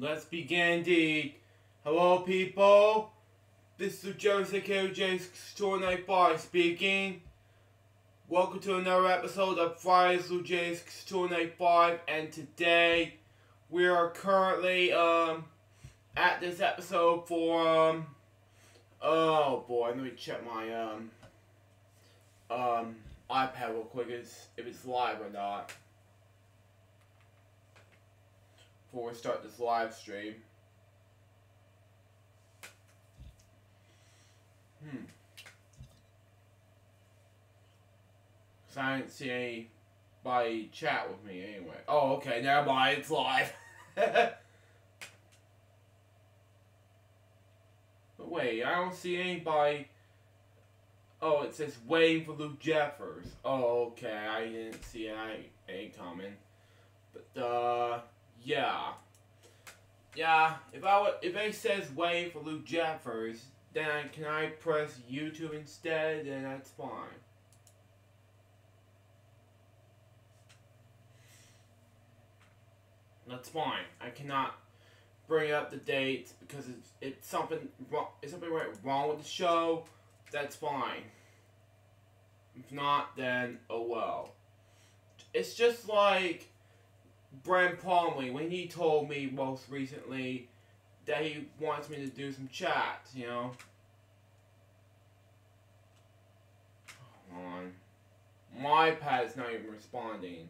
Let's begin indeed. Hello people, this is LukeJ62895 speaking. Welcome to another episode of Friday's LukeJ62895, and today we are currently at this episode for oh boy, let me check my iPad real quick if it's live or not before we start this live stream. Cause I didn't see anybody chat with me anyway. Oh, okay, never mind, it's live. But wait, I don't see anybody. Oh, it says waiting for Luke Jeffers. Oh, okay, I didn't see any comment. But yeah. If it says waiting for Luke Jeffers, then can I press YouTube instead? Then that's fine. That's fine. I cannot bring up the dates because it's something wrong. Is something wrong with the show? That's fine. If not, then oh well. It's just like Brent Plumley when he told me most recently that he wants me to do some chats, you know. Hold on. My iPad's not even responding.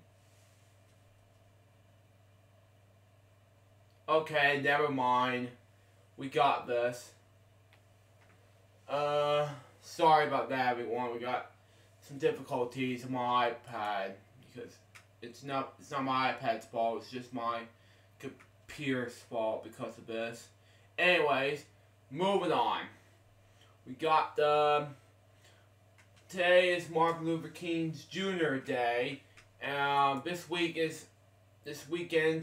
Okay, never mind. We got this. Sorry about that, everyone. We got some difficulties on my iPad because it's not my iPad's fault. It's just my computer's fault because of this. Anyways, moving on. We got today is Martin Luther King Jr. Day. This weekend's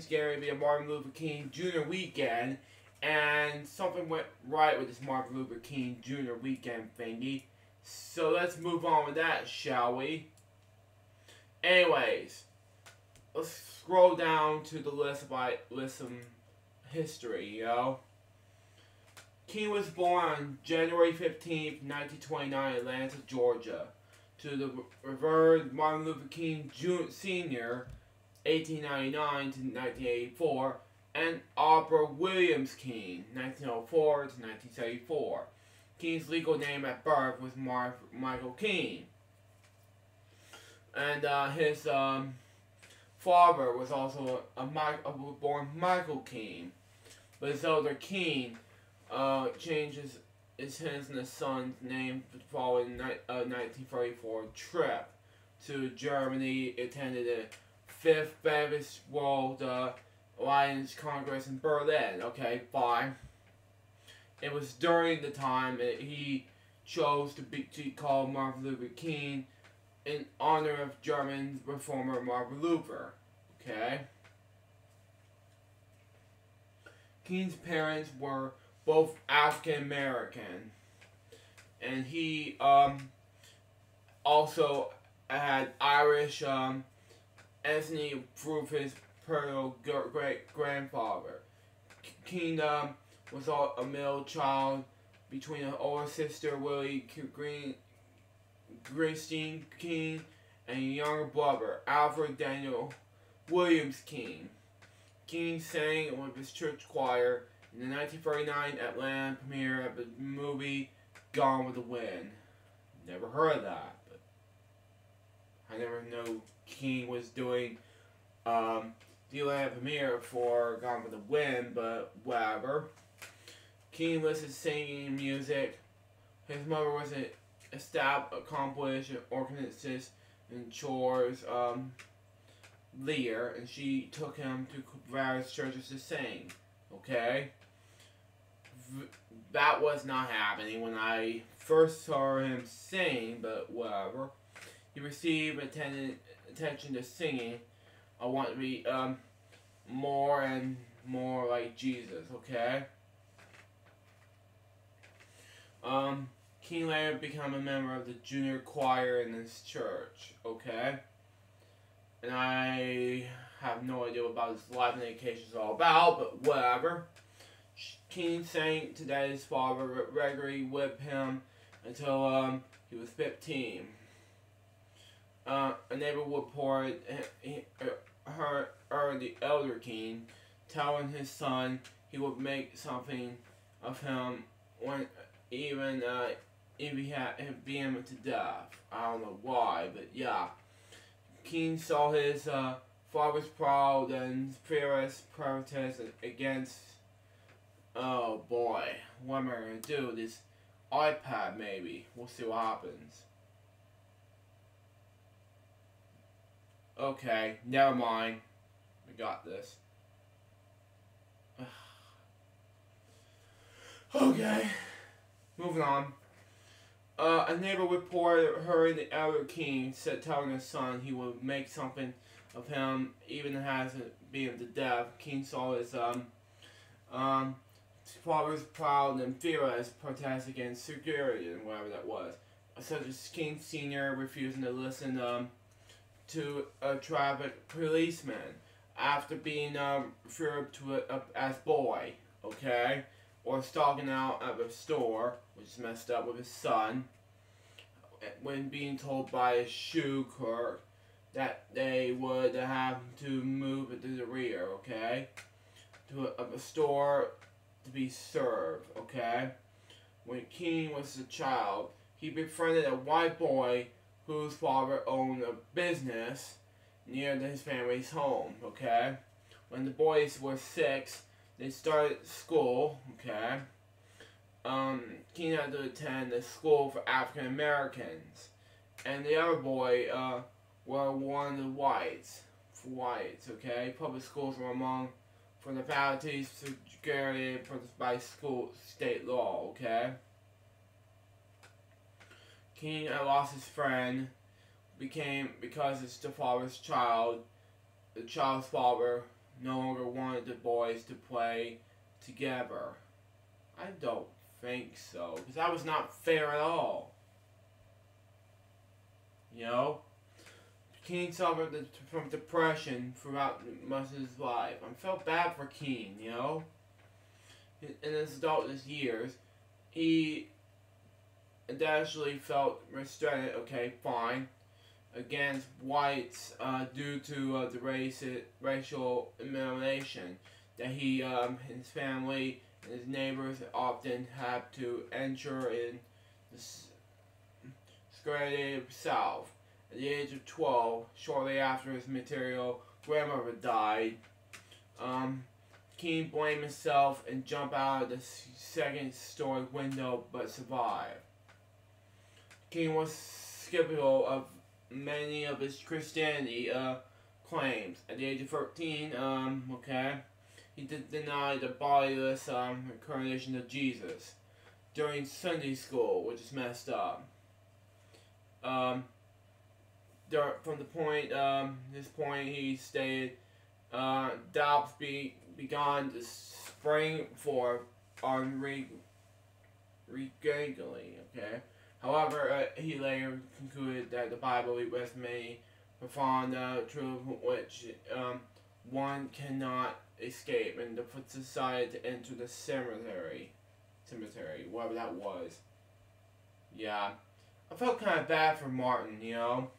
going to be a Martin Luther King Jr. weekend, and something went right with this Martin Luther King Jr. weekend thingy. So let's move on with that, shall we? Anyways, let's scroll down to the list of history, you know. King was born on January 15th, 1929 in Atlanta, Georgia, to the Reverend Martin Luther King Jr. Sr., 1899 to 1984, and Aubrey Williams King, 1904 to 1974. King's legal name at birth was Michael King. And his father was also born Michael King. But his elder King changes his and his son's name following 1934 trip to Germany, attended a Fifth Baptist World Alliance Congress in Berlin. Okay, fine. It was during the time that he chose to be called Martin Luther King in honor of German reformer Martin Luther. Okay. King's parents were both African American, and he also had Irish Anthony proved his paternal great-grandfather. King was a middle child between an older sister, Willie Christine King, and a younger brother, Alfred Daniel Williams King. King sang with his church choir in the 1939 Atlanta premiere of the movie Gone with the Wind. Never heard of that, but I never knew King was doing the Atlanta premiere for Gone with the Wind, but whatever. King listed singing music. His mother was an accomplished organist and chores leader, and she took him to various churches to sing. Okay? That was not happening when I first saw him sing, but whatever. He received attention to singing. I want to be more and more like Jesus, okay? King later became a member of the junior choir in his church, okay? And I have no idea about his life and education is all about, but whatever. King saying today his father regularly whipped him until he was 15. A neighbor reported her the elder king telling his son he would make something of him when even if he had beat him to death. I don't know why, but yeah. King saw his father's proud and fierce protest against. Oh boy, what am I gonna do? This iPad maybe. We'll see what happens. Okay, never mind. We got this. Okay, moving on. A neighbor reported hearing the elder king telling his son he would make something of him, even if it hasn't beat him to death. King saw his father's proud and fearless protest against security and whatever that was, such as King Sr. refusing to listen to a traffic policeman after being referred to as boy, okay, or stalking out at a store, which is messed up, with his son, when being told by a shoe clerk that they would have to move it to the rear, okay, to a store to be served, okay. When King was a child, he befriended a white boy whose father owned a business near his family's home, okay. When the boys were 6, they started school, okay. King had to attend a school for African Americans, and the other boy were one of the whites, okay. Public schools were among for the faculty's security by school state law, okay. King had lost his friend because it's the father's child. The child's father no longer wanted the boys to play together. I don't think so, because that was not fair at all. You know? King suffered from depression throughout most of his life. I felt bad for King, you know? In his adult years, he actually felt restrained, okay, fine, against whites due to the racial discrimination that he, his family, and his neighbors often had to enter in the segregated South. At the age of 12, shortly after his maternal grandmother died, King blamed himself and jumped out of the second-story window, but survived. King was skeptical of many of his Christianity claims. At the age of 13, okay, he did deny the bodiless incarnation of Jesus during Sunday school, which is messed up. From the point, this point, he stated, doubts began to spring forth on regularly, okay? However, he later concluded that the Bible was many profound truth which one cannot escape, and to put society to enter the cemetery, whatever that was. Yeah. I felt kind of bad for Martin, you know?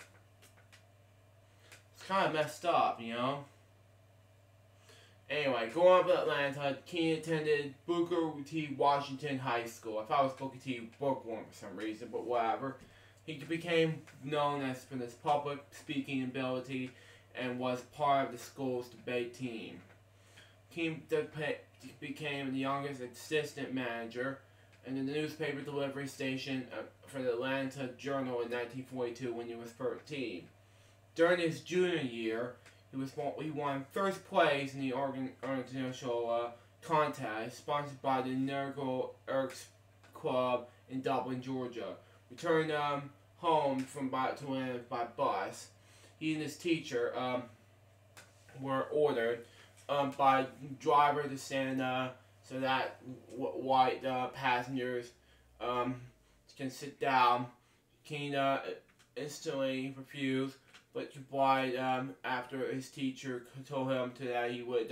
It's kind of messed up, you know? Anyway, going up to Atlanta, King attended Booker T. Washington High School. I thought it was Booker T. Bookworm for some reason, but whatever. He became known as for his public speaking ability and was part of the school's debate team. King became the youngest assistant manager in the newspaper delivery station for the Atlanta Journal in 1942 when he was 13. During his junior year, he won first place in the organizational contest sponsored by the Nurgle Erks Club in Dublin, Georgia. Returned home from Atlanta by bus. He and his teacher were ordered by driver to stand so that white passengers can sit down. King instantly refused, but complied after his teacher told him that he would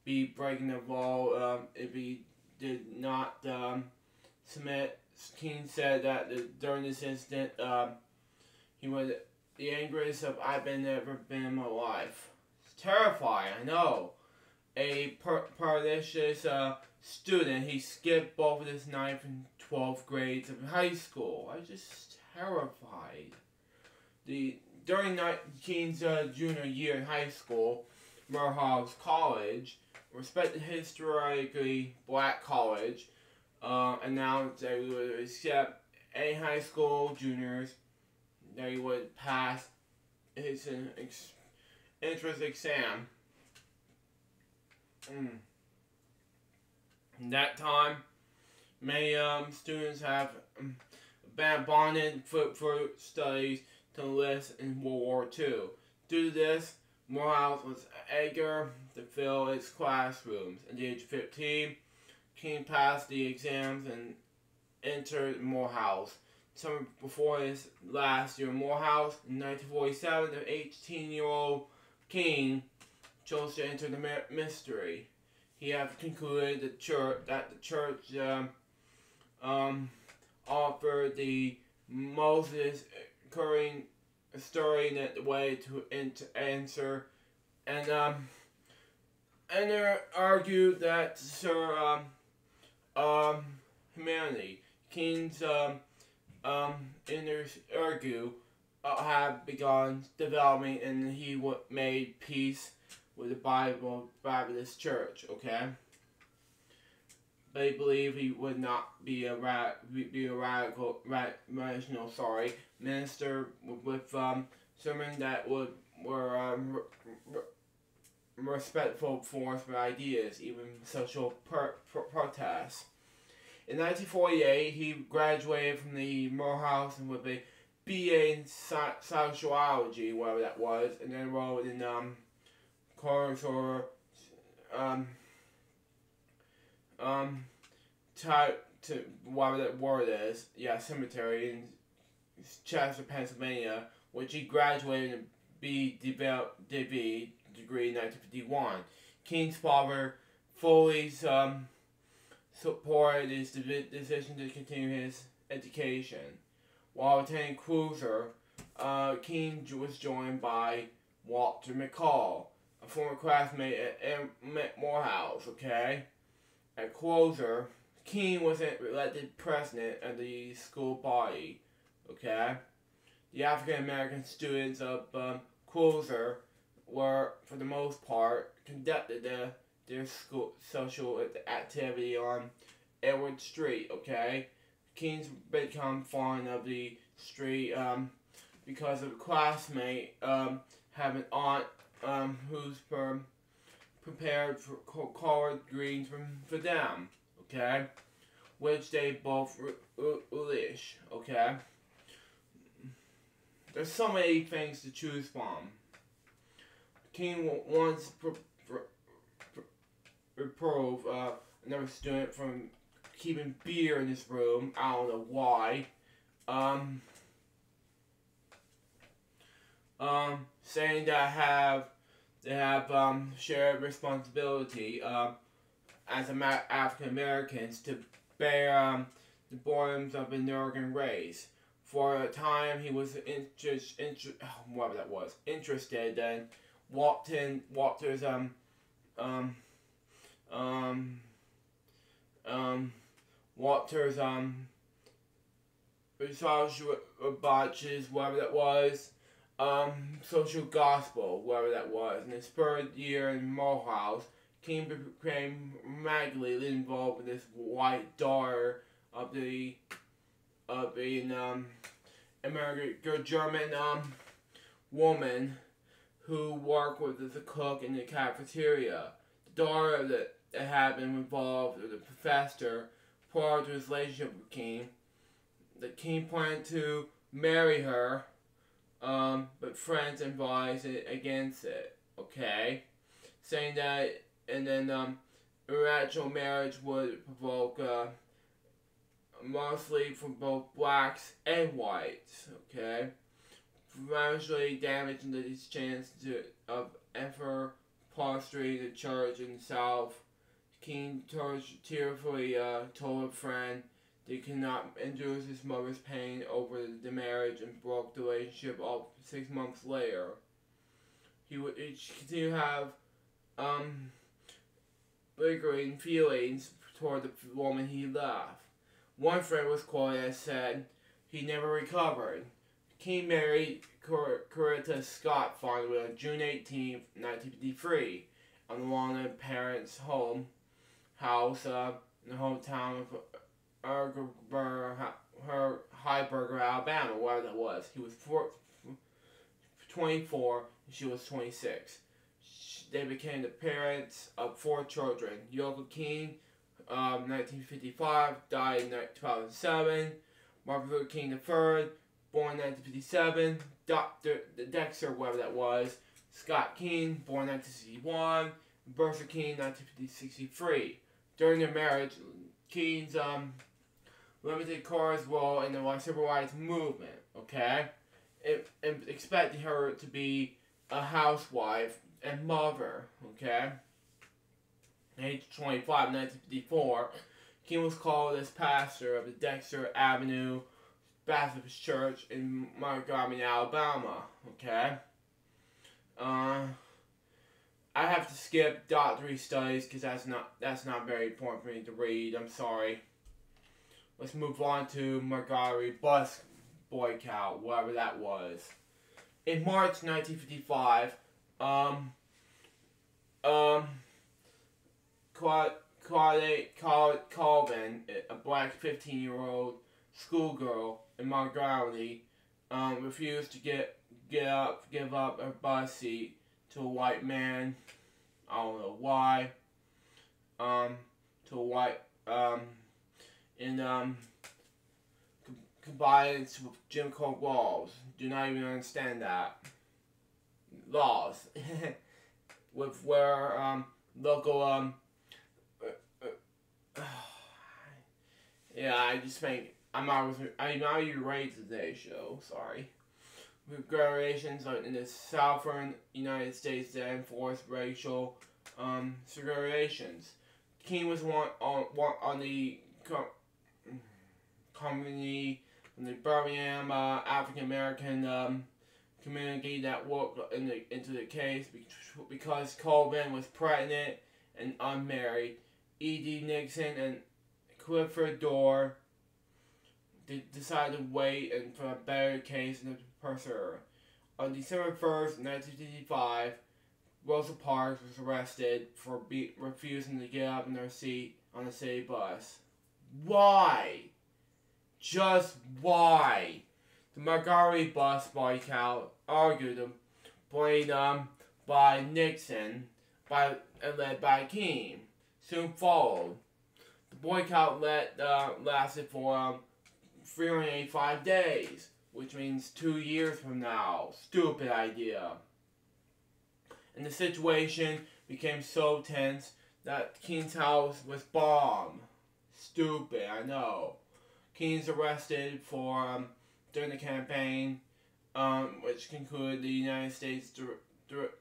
be breaking the law if he did not submit. King said that during this incident, he was the angriest I've ever been in my life. It's terrifying, I know. A pernicious student, he skipped both of his 9th and 12th grades of high school. I was just terrified. During King's junior year in high school, Morehouse College, a respected historically black college, announced that we would accept any high school juniors that he would pass his entrance exam. In that time, many students have abandoned for studies to enlist in World War II. Due to this, Morehouse was eager to fill its classrooms. At the age of 15, King passed the exams and entered Morehouse. Summer before his last year in Morehouse, in 1947, the 18-year-old King chose to enter the ministry. He had concluded that the church offered the Moses recurring story in the way to answer, and argued that humanity. King's had begun developing, and he made peace with the Baptist Church. Okay, they believe he would not be a radical minister with sermons that were respectful forms for ideas, even social protests. In 1948, he graduated from the Morehouse with a BA in sociology, whatever that was, and then enrolled in course or type to whatever that word is, cemetery in Chester, Pennsylvania, which he graduated in BDV degree in 1951. King's father fully supported his decision to continue his education. While attending Cruiser, King was joined by Walter McCall, a former classmate at Morehouse. Okay, at Cruiser, King was elected president of the school body. Okay, the African American students of Cruiser were, for the most part, conducted their school social activity on Edward Street. Okay, King's become fond of the street because of a classmate have an aunt who's prepared for collard greens for them. Okay, which they both relish. Okay, there's so many things to choose from. King once reproved another student from keeping beer in his room. I don't know why. Saying that they have shared responsibility as African Americans to bear the burdens of the American race. For a time, he was interested in Walter's social botches, whatever that was, social gospel, whatever that was. In his third year in Morehouse, King became magically involved with this white daughter of the American German woman who worked as a cook in the cafeteria. The daughter that had been involved with the professor prior to his relationship with King. The King planned to marry her, but friends advised against it. Okay, saying that, and then irrational marriage would provoke mostly from both blacks and whites. Okay, eventually damaging his chance of ever prostrating the church in the South. King tearfully told a friend that he could not endure his mother's pain over the marriage and broke the relationship off 6 months later. He would continue to have lingering feelings toward the woman he left. One friend was quoted as said, "He never recovered." King married Coretta Scott finally on June 18, 1953, on the lawn of parents' house in the hometown of Heiberger, Alabama, wherever that was. He was 24 and she was 26. They became the parents of 4 children. Yoko King, 1955, died in 2007. Martin Luther King III, born in 1957. Dr. Dexter, whatever that was. Scott King, born in 1961. Bertha King, 1963. During their marriage, King's limited Cora's role in the civil rights movement, okay? And expecting her to be a housewife and mother, okay? Age 25, 1954, King was called as pastor of the Dexter Avenue Baptist Church in Montgomery, Alabama, okay? I have to skip doctorate studies because that's not very important for me to read. I'm sorry. Let's move on to Montgomery bus boycott, whatever that was. In March 1955, Colvin, a black 15-year-old schoolgirl in Montgomery, refused to give up her bus seat to a white man. I don't know why. To a white, in compliance with Jim Crow laws. Do not even understand that. Laws. With where, local, yeah, I just think, I'm not even ready to today's show, sorry. Regulations in the southern United States that enforce racial segregations. King was one on the community in the Birmingham African American community that worked into the case because Colvin was pregnant and unmarried. E.D. Nixon and Clifford Dorr decided to wait and for a better case in the pursuer. On December 1st, 1955, Rosa Parks was arrested for refusing to get up in her seat on the city bus. Why? Just why? The Montgomery bus boycott argued blamed by Nixon and led by King soon followed. The boycott lasted for 385 days, which means 2 years from now. Stupid idea. And the situation became so tense that King's house was bombed. Stupid, I know. King's arrested for during the campaign, which concluded the United States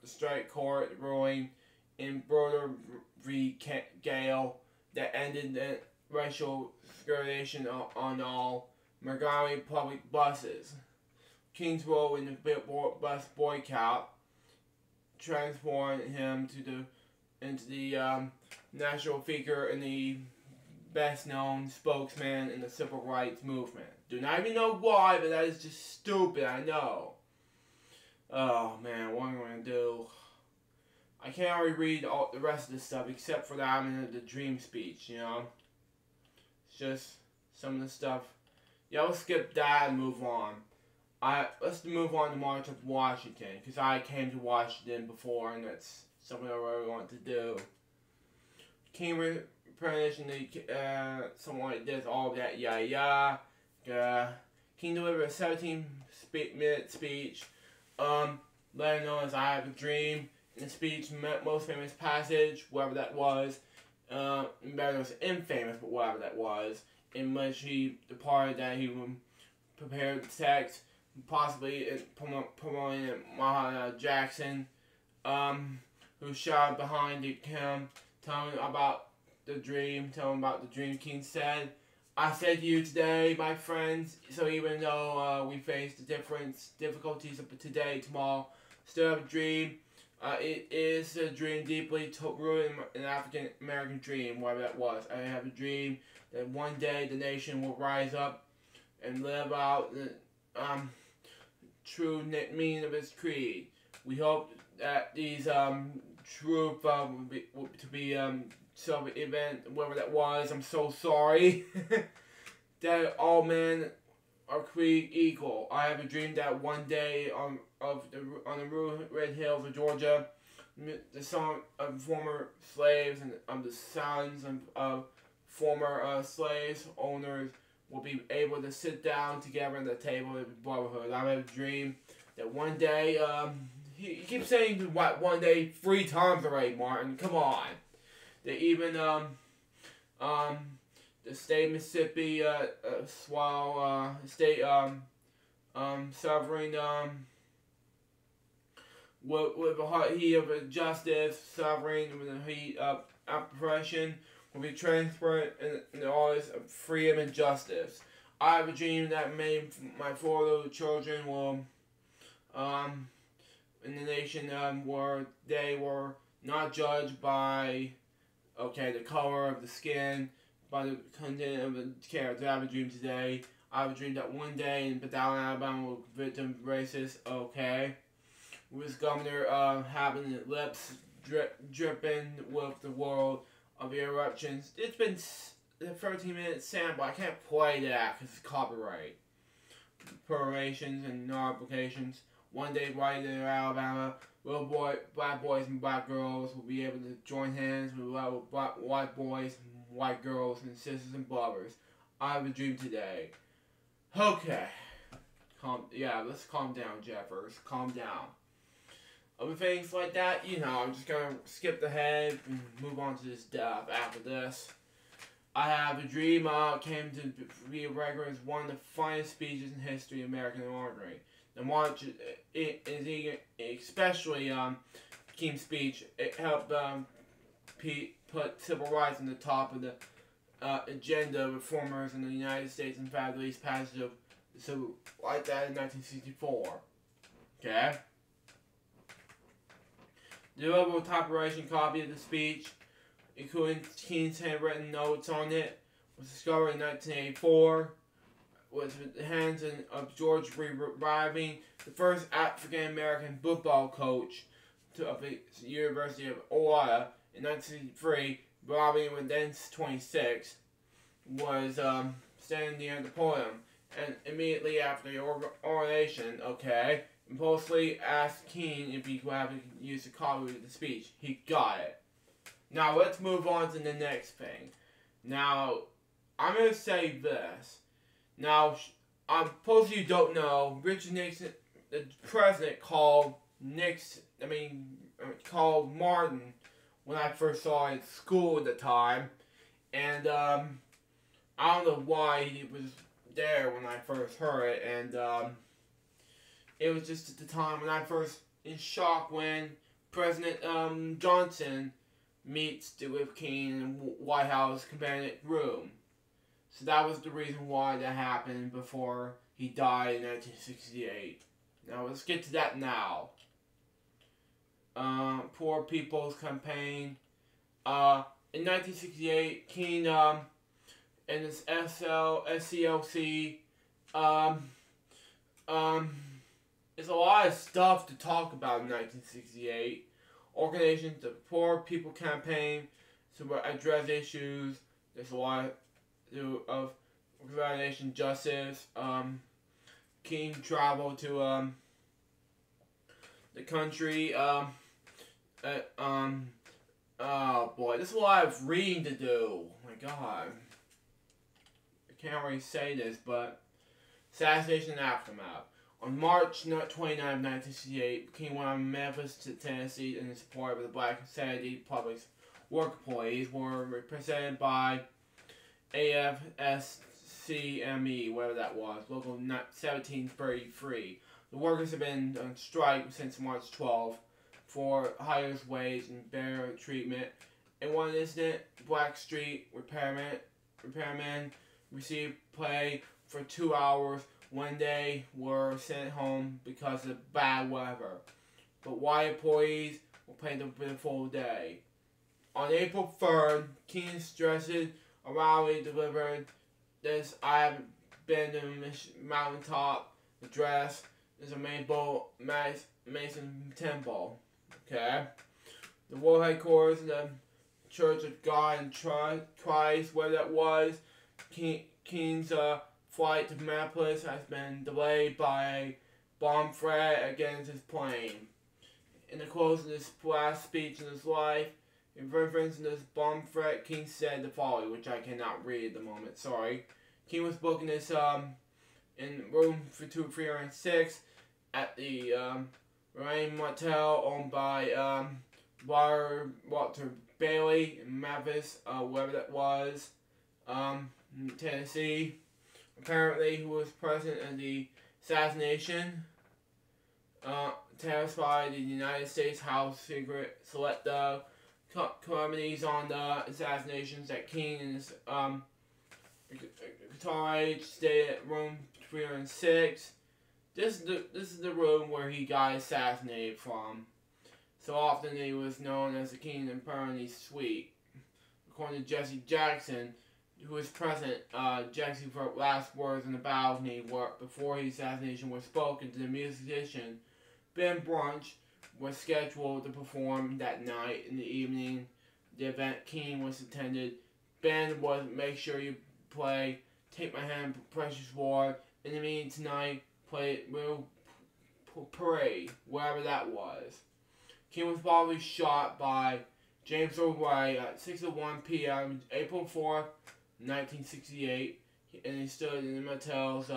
Strike Court ruling in Broder v. Gale that ended the racial segregation on all Montgomery public buses. King's role in the bus boycott transformed him into the national figure and the best-known spokesman in the civil rights movement. Do not even know why, but that is just stupid, I know. Oh man, what am I going to do? I can't already read all the rest of this stuff except for that I'm in the dream speech, you know? It's just some of the stuff. Yeah, let's skip that and move on. Let's move on to March of Washington, because I came to Washington before, and that's something I really want to do. King reprenishing something like this, all of that, King delivered a 17-minute speech, letting know as I have a dream. In the speech, most famous passage, whatever that was, it was infamous, but whatever that was, in which he departed that he would prepare the text possibly promoting Jackson, who shot behind the cam, telling about the dream, telling about the dream King said. I said to you today, my friends, so even though we face the difficulties of today, tomorrow, still have a dream. It is a dream deeply rooted in an African American dream, whatever that was. I have a dream that one day the nation will rise up and live out the true meaning of its creed. We hope that these truth will be some event, whatever that was. I'm so sorry. That all men are created equal. I have a dream that one day on the red hills of Georgia, the son of former slaves and the sons of former slaves owners will be able to sit down together at the table of brotherhood. I have a dream that one day, he keeps saying what one day 3 times already, Martin. Come on. That even the state of Mississippi state sovereign with the hot heat of justice, sovereign with the heat of oppression, will be transparent in all this freedom and justice. I have a dream that my 4 little children will in the nation where they were not judged by the color of the skin, by the content of the character. I have a dream today. I have a dream that one day in Bethlehem, Alabama, will be victim of racist. With governor having lips dripping with the world of the eruptions. It's been a 13-minute sample. I can't play that because it's copyright. Perforations and non-applications. One day, right in Alabama, black boys and black girls will be able to join hands with white boys, white girls, and sisters and brothers. I have a dream today. Okay. Let's calm down, Jeffers. Calm down. Other things like that, I'm just gonna skip ahead and move on to this stuff after this. I have a dream came to be recognized as one of the finest speeches in history of American oratory. And watch it, especially King's speech. It helped put civil rights on the top of the agenda of reformers in the United States and fact release passage of civil like that in 1964. Okay. The available typewritten copy of the speech, including King's handwritten notes on it, was discovered in 1984. Was in the hands of George Riving, the first African-American football coach of the University of Ohio in 1963. Riving, when then 26, was standing near the podium, and immediately after the oration, impulsively asked King if he could have used a copy of the speech. He got it. Now let's move on to the next thing. Now, I'm going to say this. Now, I'm supposed you don't know, Richard Nixon, the president, called Martin when I first saw him at school at the time, and I don't know why he was there when I first heard it, and it was just at the time when I first in shock when President Johnson meets with King in the White House cabinet room. So that was the reason why that happened before he died in 1968. Now let's get to that now. Poor People's Campaign. In 1968, King and his SCLC. There's a lot of stuff to talk about in 1968. Organization, the Poor People Campaign, to address issues. There's a lot of organization justice. King traveled to the country. Oh boy, there's a lot of reading to do. Oh my god, I can't really say this, but assassination and aftermath. On March 29, 1968, King went on Memphis to Tennessee in support of the Black Saturday Public Work employees were represented by AFSC CME, whatever that was, Local 1733. The workers have been on strike since March 12th for higher wage and better treatment. In one incident, Black Street repairmen received pay for 2 hours when they were sent home because of bad weather. But white employees were paid the full day. On April 3rd, King stressed a rally delivered this "I have been to the mountaintop address" is a Mason temple. Okay? The world headquarters of the Church of God and Christ, where that was, King's flight to Minneapolis has been delayed by a bomb threat against his plane. In the close of this last speech in his life, in reference to this bomb threat, King said the following, which I cannot read at the moment, sorry. King was booking this in room for 306 at the Rain Motel owned by Walter Bailey in Memphis, wherever that was, Tennessee. Apparently, he was present in the assassination. Terrified the United States House secret select committees on the assassinations that King and his guitar stayed at room 306. This is the room where he got assassinated from. So often he was known as the King and Peroni Suite. According to Jesse Jackson, who was present, Jackson wrote last words on the balcony before his assassination was spoken to the musician. Ben Brunch was scheduled to perform that night. In the evening, the event King was attended. Ben was "Make sure you play Take My Hand, Precious War." In the meeting tonight, play Real Parade, wherever that was. King was probably shot by James O'Reilly at 6:01 p.m. April 4th, 1968, and he stood in the motel's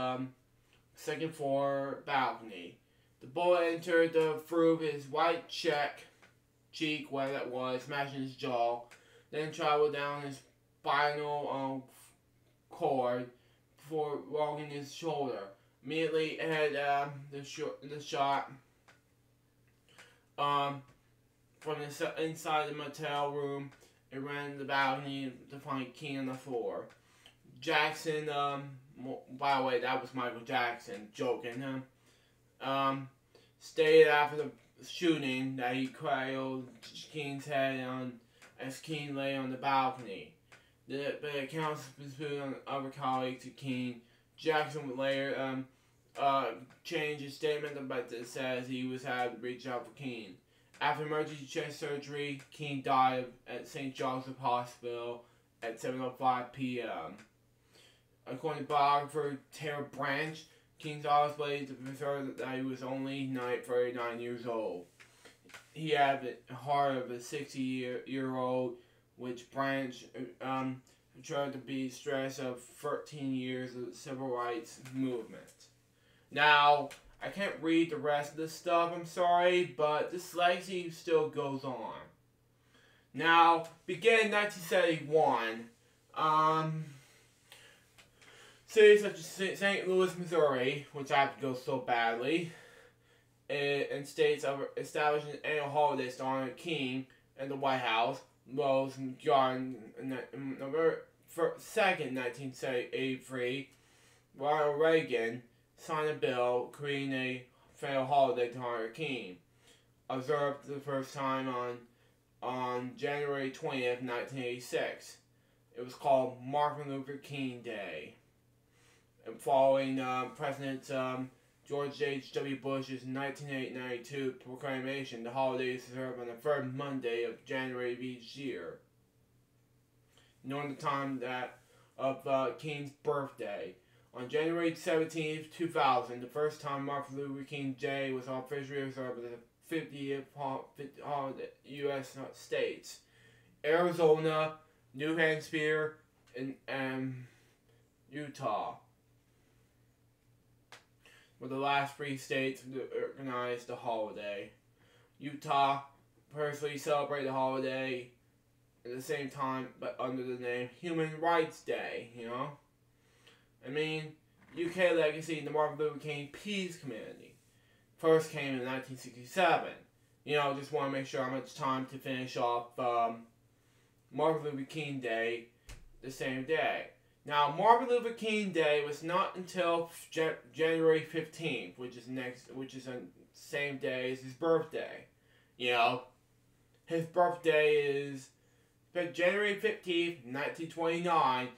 second floor balcony. The bullet entered through his right cheek, where that was, smashing his jaw, then traveled down his spinal cord before logging his shoulder. Immediately ahead the shot from the inside the motel room, it ran to the balcony to find King on the floor. Jackson, by the way, that was Michael Jackson, joking him. Stated after the shooting that he cradled King's head as King lay on the balcony. The accounts was put on other colleagues to King. Jackson would later change his statement, but it says he had to reach out for King. After emergency chest surgery, King died at St. Joseph Hospital at 7:05 p.m. According to biographer Tara Branch, King's always believed to preserve that he was only 39 years old. He had the heart of a 60-year-old, which Branch tried to be stress of 13 years of the civil rights movement. Now, I can't read the rest of this stuff, I'm sorry, but this legacy still goes on. Now, beginning in 1971, cities such as St. Louis, Missouri, which I have to go so badly, and states are establishing an annual holiday to honor King and the White House, Rose and Garden, November 2nd, 1983, Ronald Reagan signed a bill creating a federal holiday to honor King, observed for the first time on January 20th, 1986. It was called Martin Luther King Day. And following President George H.W. Bush's 1992 proclamation, the holiday is observed on the third Monday of January of each year, knowing the time of King's birthday. On January 17th, 2000, the first time Martin Luther King Day was officially observed as the 50th holiday U.S. states. Arizona, New Hampshire, and Utah were the last 3 states to organize the holiday. Utah personally celebrated the holiday at the same time, but under the name Human Rights Day, I mean, UK legacy in the Martin Luther King Peace Community. First came in 1967. You know, just want to make sure how much time to finish off Martin Luther King Day the same day. Now, Martin Luther King Day was not until January 15th, which is the same day as his birthday. You know, his birthday is January 15th, 1929.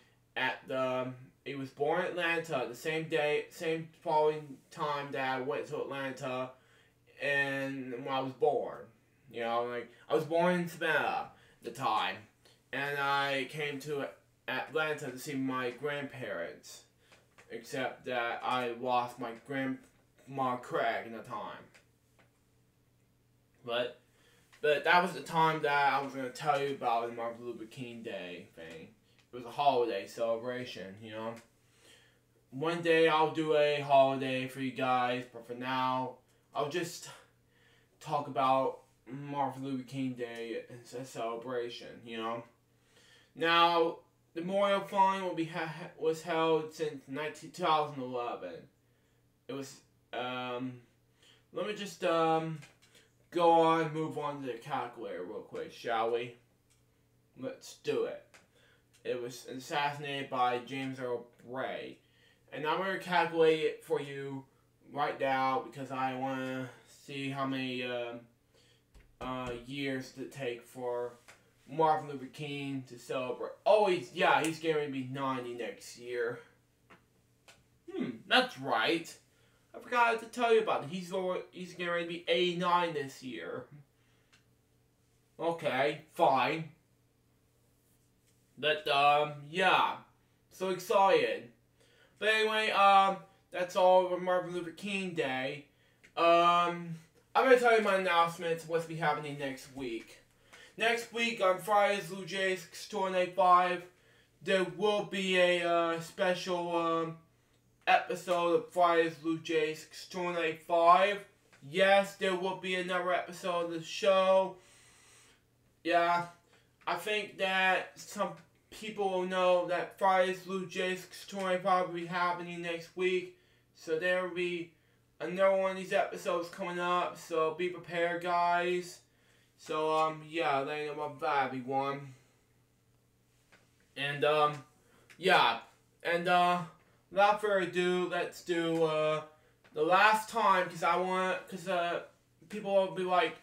He was born in Atlanta the same following time that I went to Atlanta, and when I was born. You know, like I was born in Savannah at the time, and I came to Atlanta to see my grandparents, except that I lost my grandma Craig in the time. But that was the time that I was going to tell you about the Martin Luther King Day thing. It was a holiday celebration, you know. One day I'll do a holiday for you guys, but for now, I'll just talk about Martin Luther King Day as a celebration, you know. Now, the Memorial Fund was held since 2011. It was, let me just, go on and move on to the calculator real quick, shall we? Let's do it. It was assassinated by James Earl Ray. And I'm going to calculate it for you right now because I want to see how many years it take for Martin Luther King to celebrate. Oh, he's getting ready to be 90 next year. That's right. I forgot to tell you about it. He's getting ready to be 89 this year. Okay, fine. But, yeah. So excited. But anyway, that's all for Martin Luther King Day. I'm going to tell you my announcements, what's be happening next week. Next week, on Friday's LukeJ62895, there will be a special episode of Friday's LukeJ62895. Yes, there will be another episode of the show. Yeah, I think that some people will know that Friday's LukeJ62895 will be happening next week. So there will be another one of these episodes coming up. So be prepared, guys. So, yeah, let me know about that, everyone. And, yeah. And, without further ado, let's do, the last time, because people will be like,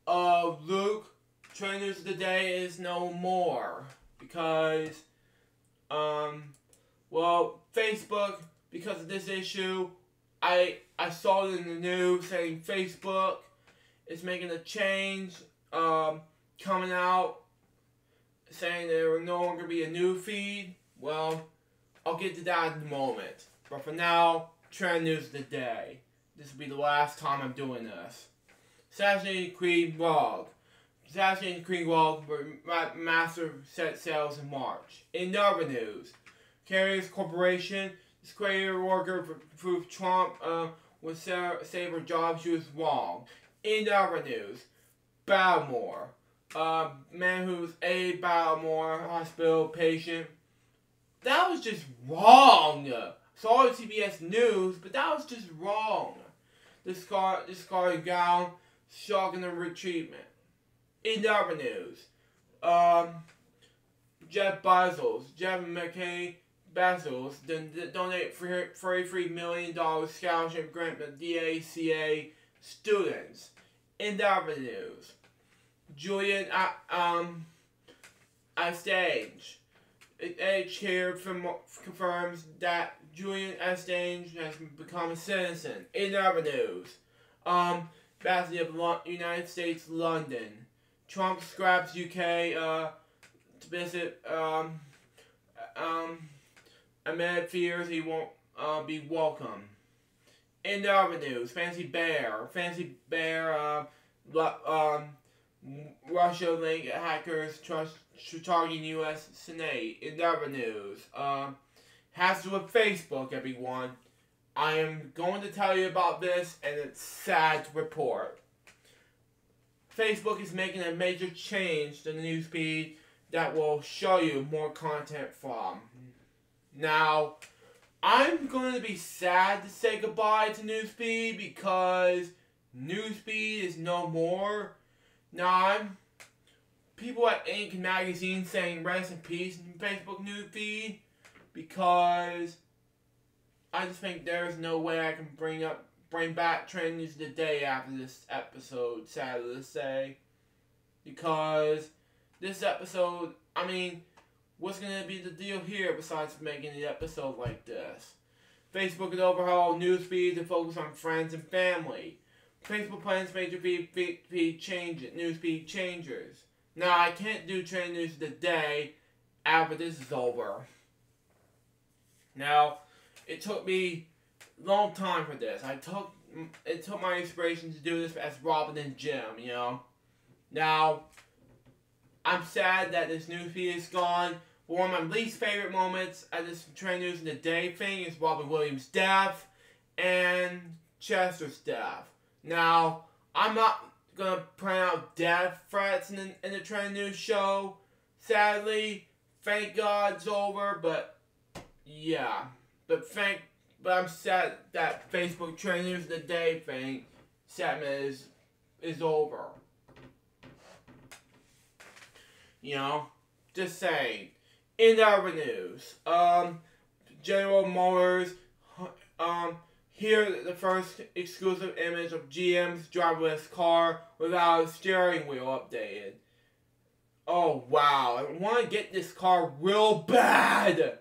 Luke, Trend News of the Day is no more. Because, well, Facebook, because of this issue, I saw it in the news saying Facebook is making a change, coming out, saying there will no longer be a new feed. Well, I'll get to that in a moment. But for now, Trend News of the Day. This will be the last time I'm doing this. Assassination Creed Rogue. Assassination Creed Rogue massive set sales in March. In other news, Carriers Corporation, this creator worker proved Trump would save her job. She was wrong. In other news, Baltimore. Man who's a Baltimore hospital patient. That was just wrong. Sorry, CBS News, but that was just wrong. This car gown, shocking the retreatment. In other news, Jeff McCain Bezos, donate $33 million scholarship grant to DACA students. In other news, Julian Assange. HK confirms that Julian Assange has become a citizen. In other news, Ambassador of United States, London. Trump scraps UK to visit. Amid fears he won't be welcome. In other news, Fancy Bear, Russia-linked hackers targeting U.S. Senate. In other news, has to do with Facebook, everyone. I am going to tell you about this, and it's sad to report. Facebook is making a major change to the newsfeed that will show you more content from. Now, I'm going to be sad to say goodbye to Newsfeed because Newsfeed is no more. Now, people at Ink Magazine saying rest in peace in Facebook Newsfeed because I just think there's no way I can bring back trending news of the day after this episode, sadly to say. Because this episode, I mean, what's going to be the deal here besides making an episode like this? Facebook is overhaul newsfeed to focus on friends and family. Facebook plans major feed changes, newsfeed changes. Now, I can't do trending news of the day after this is over. Now, it took me a long time for this. It took my inspiration to do this as Robin and Jim, you know. Now, I'm sad that this newsfeed is gone. But one of my least favorite moments at this trend news of the day thing is Robin Williams' death and Chester's death. Now, I'm not gonna print out death threats in the trend news show. Sadly, thank God it's over. But yeah, but I'm sad that Facebook trend news of the day thing segment is over. You know, just saying. In other news, General Motors, here the first exclusive image of GM's driverless car without a steering wheel updated. Oh wow, I want to get this car real bad.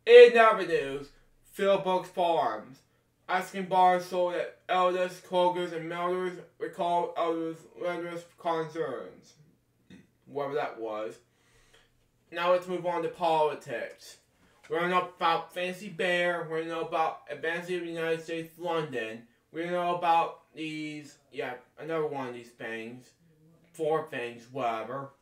In other news, Philbrook's Farms. Ice cream bars sold at Elders, Kroger's, and Melder's recall Elders' concerns. Whatever that was. Now let's move on to politics. We're going to know about Fancy Bear. We're going to know about advancing of the United States, London. We're going to know about these, another one of these things. 4 things, whatever.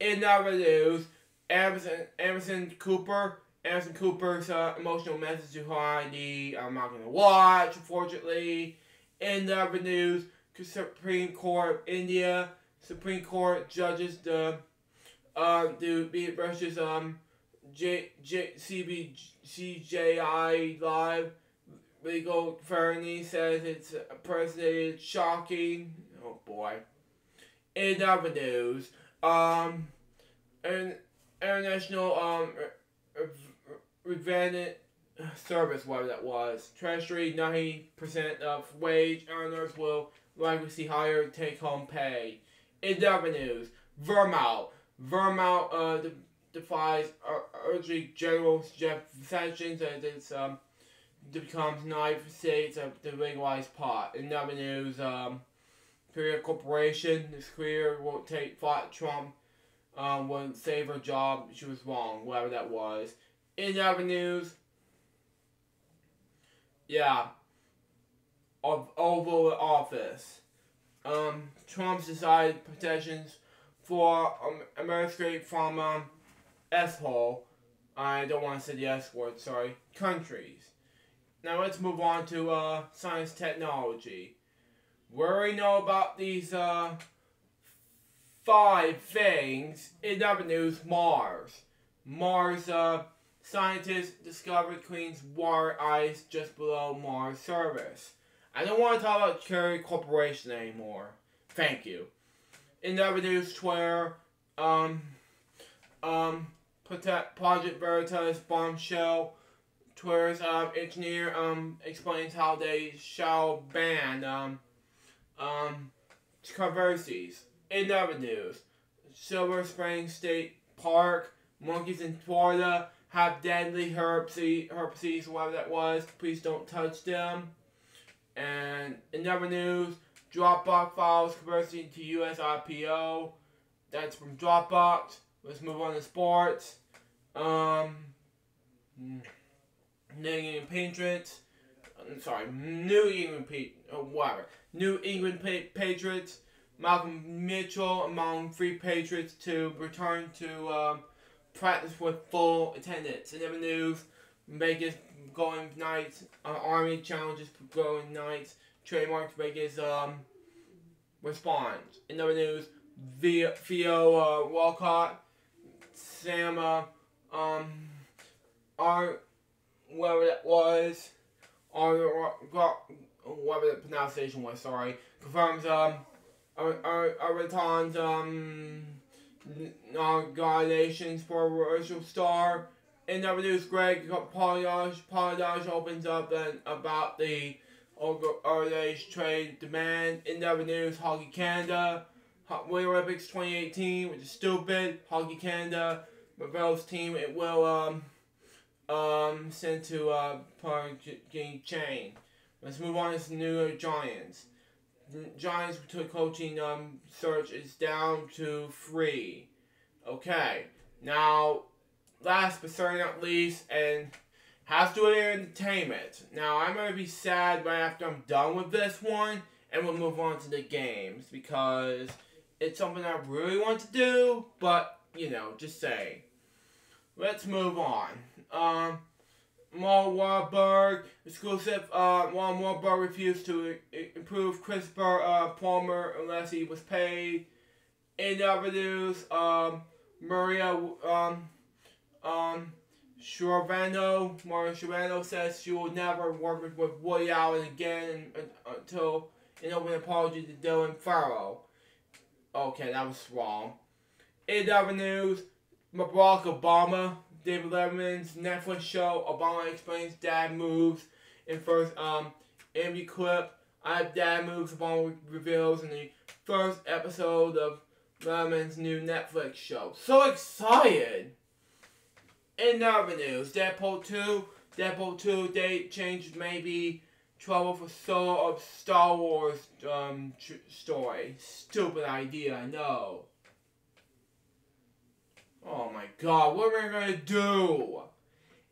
In other news, Anderson Cooper's emotional message to Heidi, I'm not going to watch, unfortunately. In other news, Supreme Court of India. Supreme Court judges the versus CJI Live legal attorney says it's personally shocking. Oh boy. In other news, international revenue service, whatever that was. Treasury 90% of wage earners will likely see higher take-home pay. In other news, Vermont defies urging General Jeff Sessions as it becomes 9 states to legalize pot. In other news, Korea Corporation, this career won't fought Trump wouldn't save her job. She was wrong, whatever that was. In other news, of Oval Office. Trump's decided protections for America from S-hole. I don't want to say the S word, sorry. Countries. Now let's move on to science technology. We already know about these 5 things. In other news, Mars. Mars, scientists discovered clean water ice just below Mars' surface. I don't want to talk about Korea Corporation anymore. Thank you. In other news, Twitter, Project Veritas bombshell. Twitter's engineer explains how they shall ban controversies. In other news, Silver Spring State Park, monkeys in Florida have deadly herpes, whatever that was. Please don't touch them. And in other news, Dropbox files converting to US IPO. That's from Dropbox. Let's move on to sports. New England Patriots. New England Patriots. Malcolm Mitchell among 3 Patriots to return to practice with full attendance. In other news, Vegas going Knights. Army challenges going Knights. Trademarks Vegas responds. In other news, Theo Walcott, Sam whatever that was, or whatever the pronunciation was, sorry, confirms, Araton's, non-guidations for a virtual star. In the news, Greg Polyage opens up about the Orlage trade demand. In the news, Hockey Canada, Winter Olympics 2018, which is stupid. Hockey Canada, Marvel's team, it will sent to Park Chain. Let's move on to the New York Giants. The Giants coaching search is down to 3. Okay, now last but certainly not least, and has to do with entertainment. Now I'm gonna be sad right after I'm done with this one, and we'll move on to the games because it's something I really want to do, but you know, just say. Let's move on. Mark Wahlberg exclusive. Mark Wahlberg refused to improve Christopher Plummer unless he was paid. In other news, Maria Schiavone says she will never work with Woody Allen again until an open apology to Dylan Farrow. Okay, that was wrong. In other news, Barack Obama, David Letterman's Netflix show, Obama Explains Dad Moves. In first interview clip, I have Dad Moves Obama reveals in the first episode of Letterman's new Netflix show. So excited! In other news, Deadpool 2 date change maybe trouble for Solo of Star Wars story. Stupid idea, I know. Oh my god, what am I gonna do?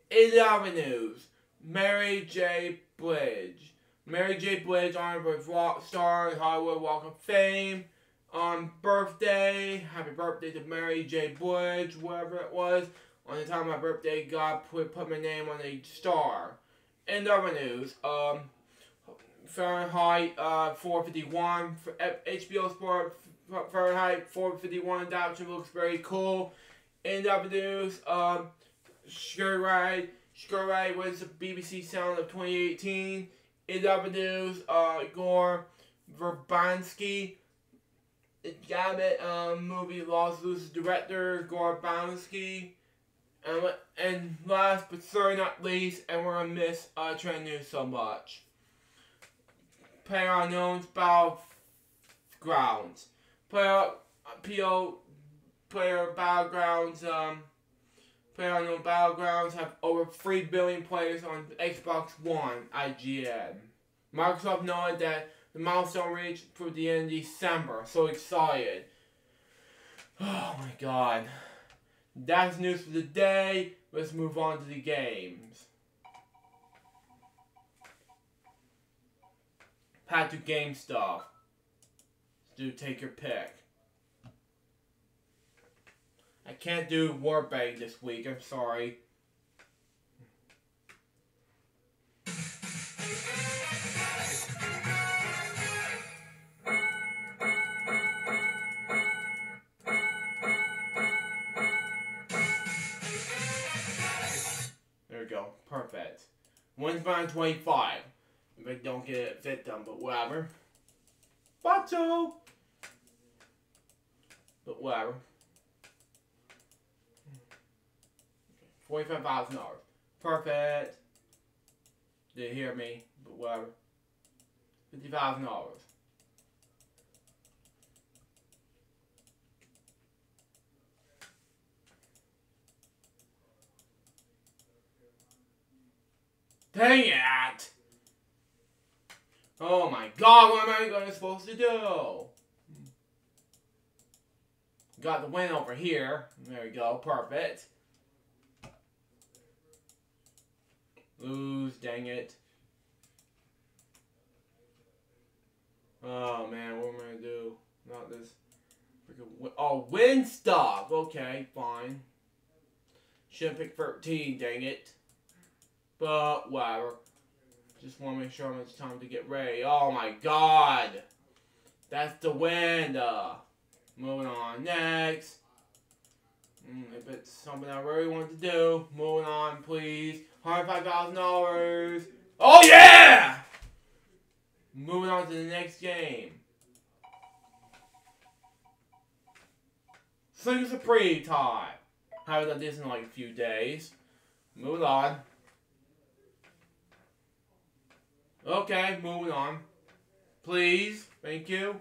In other news, Mary J. Blige. Mary J. Blige honored with rock star in Hollywood Walk of Fame. On birthday, happy birthday to Mary J. Blige, whatever it was. On the time of my birthday, God put my name on a star. In other news, Fahrenheit 451, HBO Sport, Fahrenheit 451 adoption looks very cool. In other news, Sugar Ride was the BBC sound of 2018. In other news, Gore Verbinski, the Gambit movie lost Luce's director, Gore Verbinski. And last but certainly not least, and we're gonna miss trend news so much. PlayerUnknown's Battlegrounds. PlayerUnknown Battlegrounds have over 3 billion players on Xbox One, IGN. Microsoft noted that the milestone reached for the end of December. So excited. Oh my god. That's news for the day. Let's move on to the games. Path to game stuff. Do take your pick. I can't do Warbang this week, I'm sorry. There we go, perfect. One's by 25. If I don't get it fit done, but whatever. Bato! But whatever. $45,000. Perfect. Didn't hear me, but whatever. $50,000. Dang it! Oh my god, what am I supposed to do? Got the win over here. There we go, perfect. Lose, dang it. Oh man, what am I gonna do? Not this. Oh, win stuff! Okay, fine. Should've picked 13, dang it. But, whatever. Just wanna make sure it's time to get ready. Oh my god! That's the win! Moving on, next. If it's something I really want to do, moving on, please. $105,000. Oh yeah! Moving on to the next game. Sing Supreme time. Haven't done this in like a few days. Moving on. Okay, moving on. Please, thank you.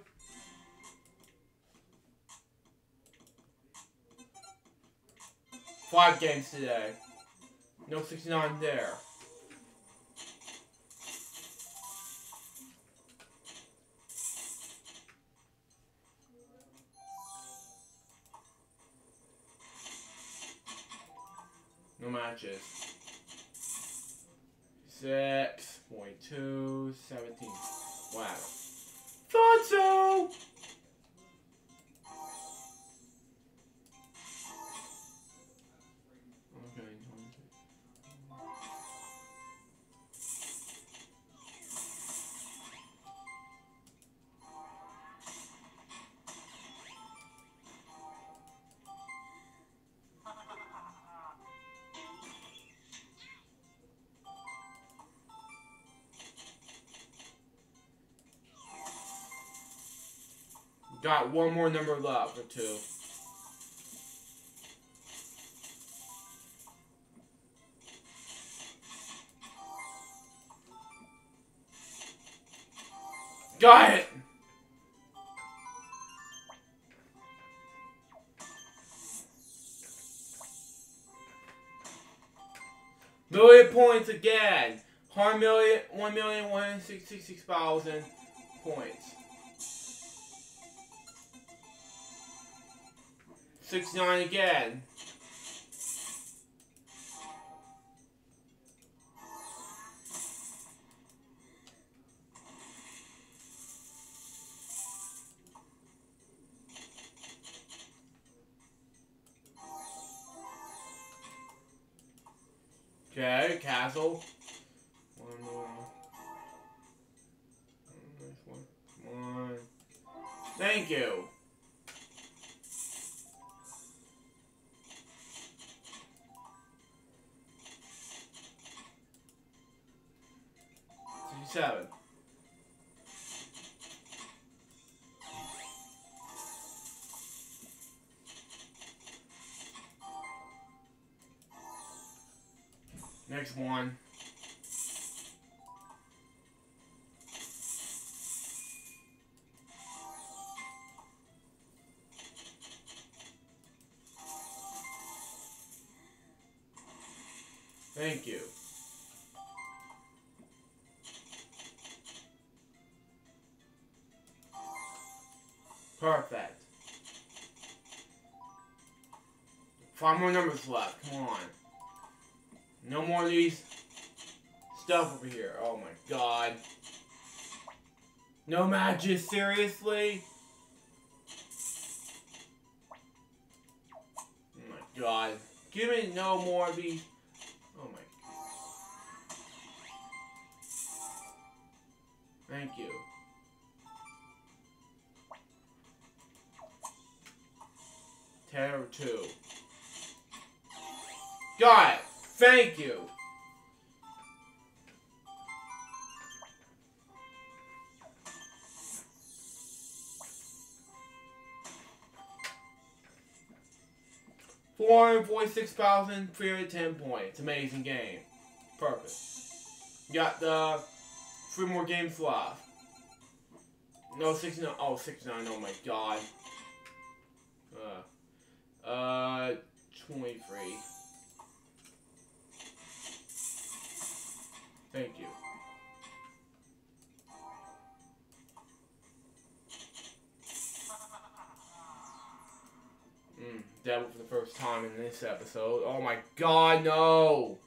Five games today. No 69 there. No matches. 6.2, 17. Wow. Thought so! Okay. Got one more number left for 2. Got it! Million points again. 1,166,000 points. 69 again. Okay, castle. One more. Come on. Thank you. Seven. Next one. Thank you. Perfect. 5 more numbers left. Come on. No more of these stuff over here. Oh my god. No matches, seriously? Oh my god. Give me no more of these. Oh my. Thank you. Terror 2. Got it. Thank you. $446,310 points. Amazing game. Perfect. Got the 3 more games left. No, 69. Oh, 69. Oh my god. 23. Thank you. Devil for the first time in this episode. Oh my god, no!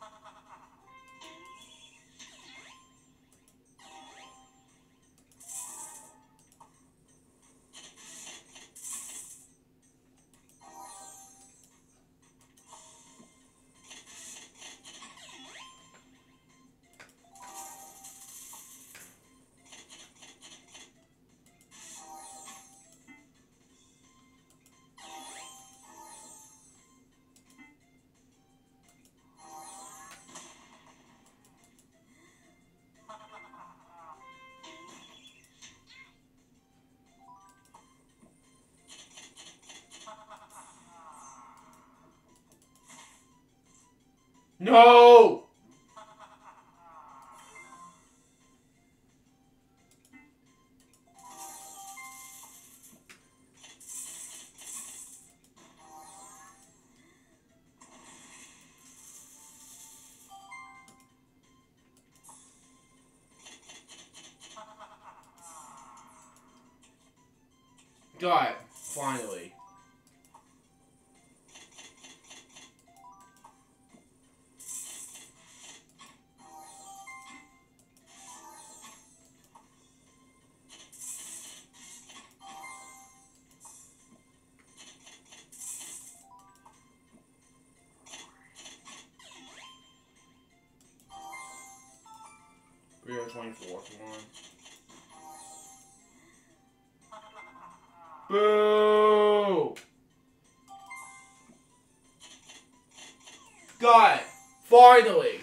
No! Got it. Finally. We are 24. Come on. Boo! Got it! Finally!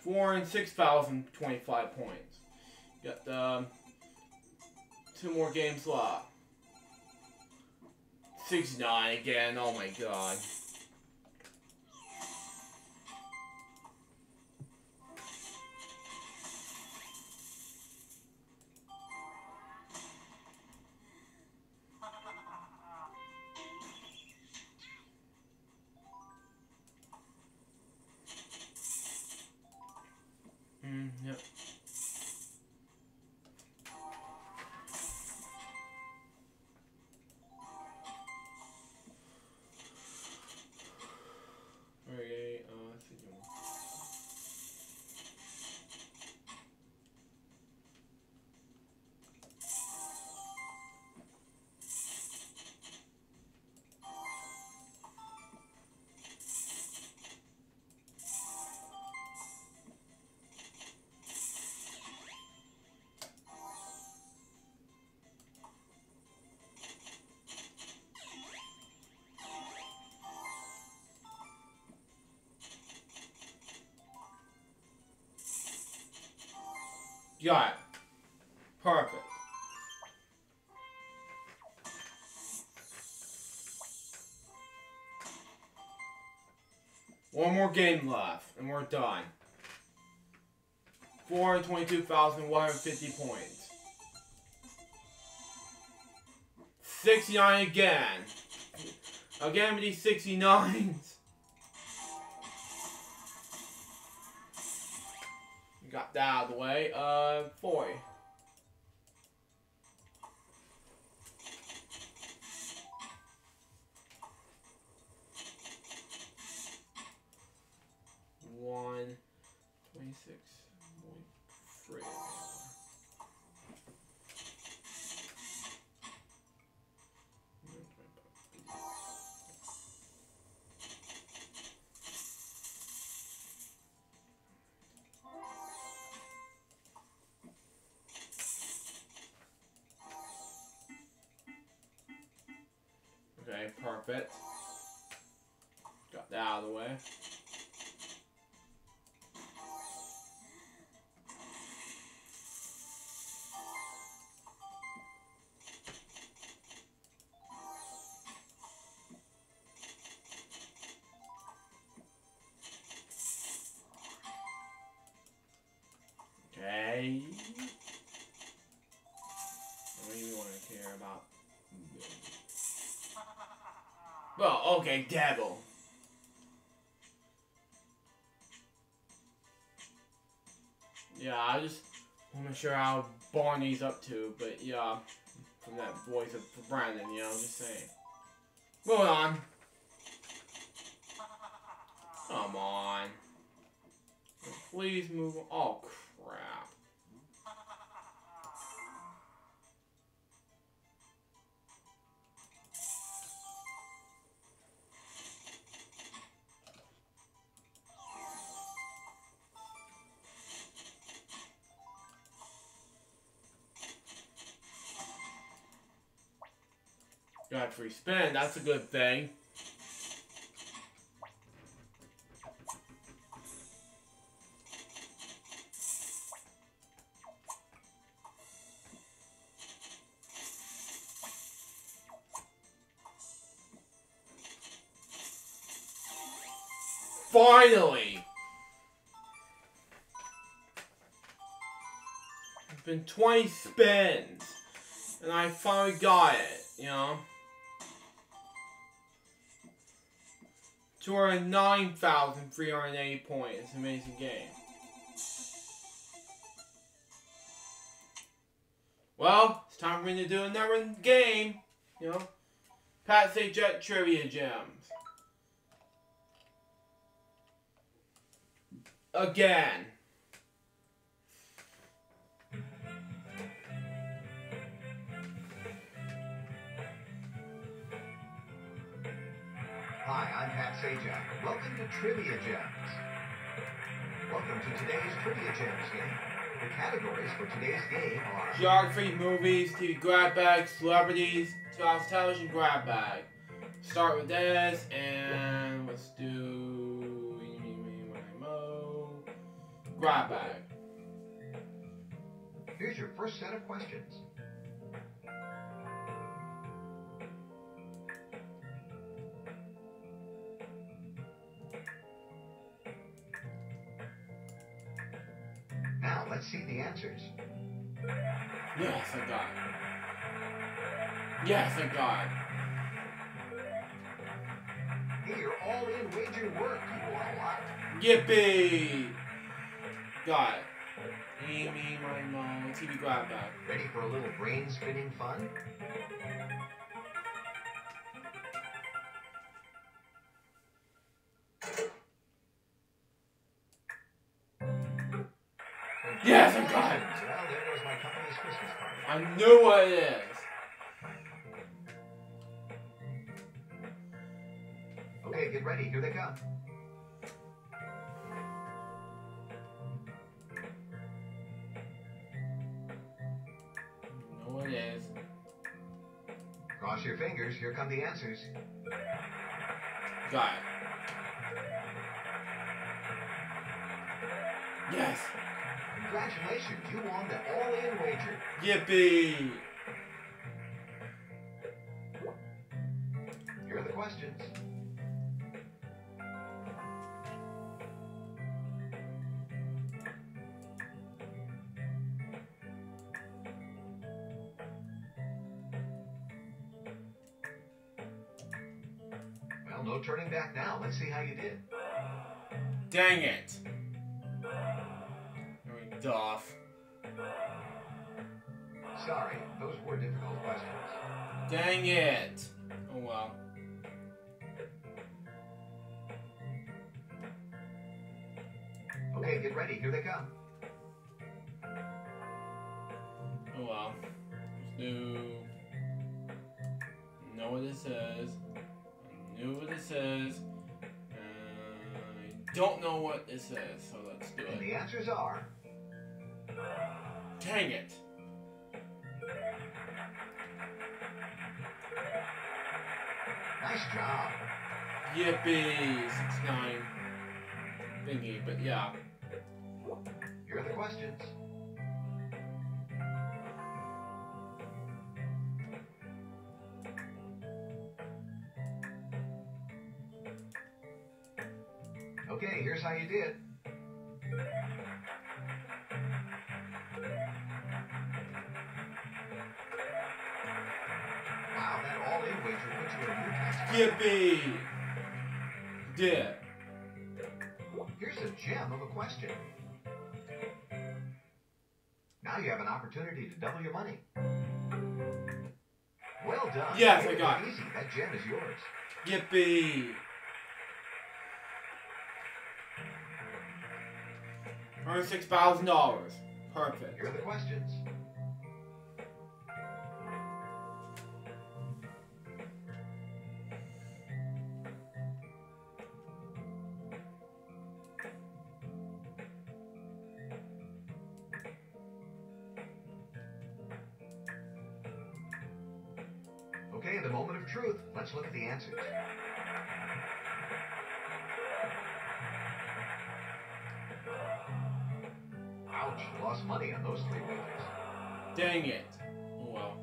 $406,025 points. Got 2 more games left. 69 again, oh my god. Yep. Okay, let's see. Got it. Perfect. One more game left, and we're done. 422,150 points. 69 again. Again with these 69s. Got that out of the way. 40. One 26.3. Okay, perfect. Got that out of the way. Okay. I don't even want to care about. Well, okay, devil. Yeah, I just want to make sure how Barney's up to, but yeah, from that voice of Brandon, you know, just saying. Moving on. Come on. Please move on. Oh, crap. Got free spin, that's a good thing. Finally! It's been 20 spins. And I finally got it, you know? 209,380 points. It's an amazing game. Well, it's time for me to do another game, you know? Pat Say Jet Trivia Gems. Again. Hi, I'm Pat Sajak. Welcome to Trivia Gems. Welcome to today's Trivia Gems game. The categories for today's game are Geography, movies, TV grab bag, celebrities, 2000 television grab bag. Start with this, and let's do grab bag. Here's your first set of questions. Now, let's see the answers. Yes, I got it. Yes, I got it. Hey, your all-in wager worked. You won a lot. Yippee! Got it. Amy, my mom, TV grab bag. Ready for a little brain-spinning fun? Yes, I got it. Well, there goes my company's Christmas party. I knew what it is. Okay, get ready. Here they come. I know what it is. Cross your fingers. Here come the answers. Got it. Yes. Congratulations, you won the all-in wager. Yippee! Here are the questions. Well, no turning back now. Let's see how you did. Dang it. Off. Sorry, those were difficult questions. Dang it. Oh well. Okay, get ready. Here they come. Oh well. Let's do. Know what this is. I knew what this is. I don't know what this is, so let's do And it. the answers are... Dang it. Nice job. Yippee. 69 thingy, but yeah. Here are the questions. Okay, here's how you did. Wow, that all-in wager put you in a new tax bracket. Yippee. Did. Here's a gem of a question. Now you have an opportunity to double your money. Well done. Yes, It I was got it. easy. That gem is yours. Yippee. Earn $6,000. Perfect. Here are the questions. Okay, the moment of truth. Let's look at the answers. Ouch, lost money on those three wagers. Dang it. Oh well.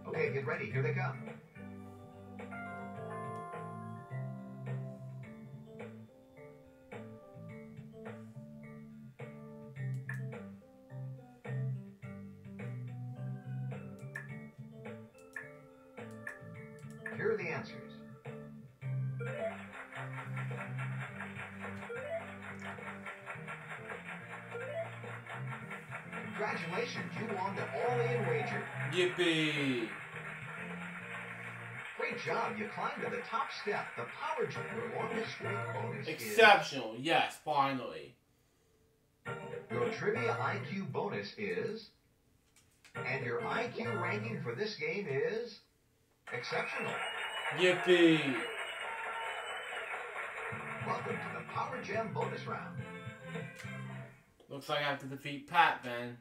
Okay, get ready. Here they come. Here are the answers. Congratulations, you won the all-in wager. Yippee! Great job, you climbed to the top step. The power jump, your longest streak bonus Exceptional, yes, finally. Your trivia IQ bonus is, and your IQ ranking for this game is exceptional. Yippee! Welcome to the Power Gem bonus round. Looks like I have to defeat Pat then.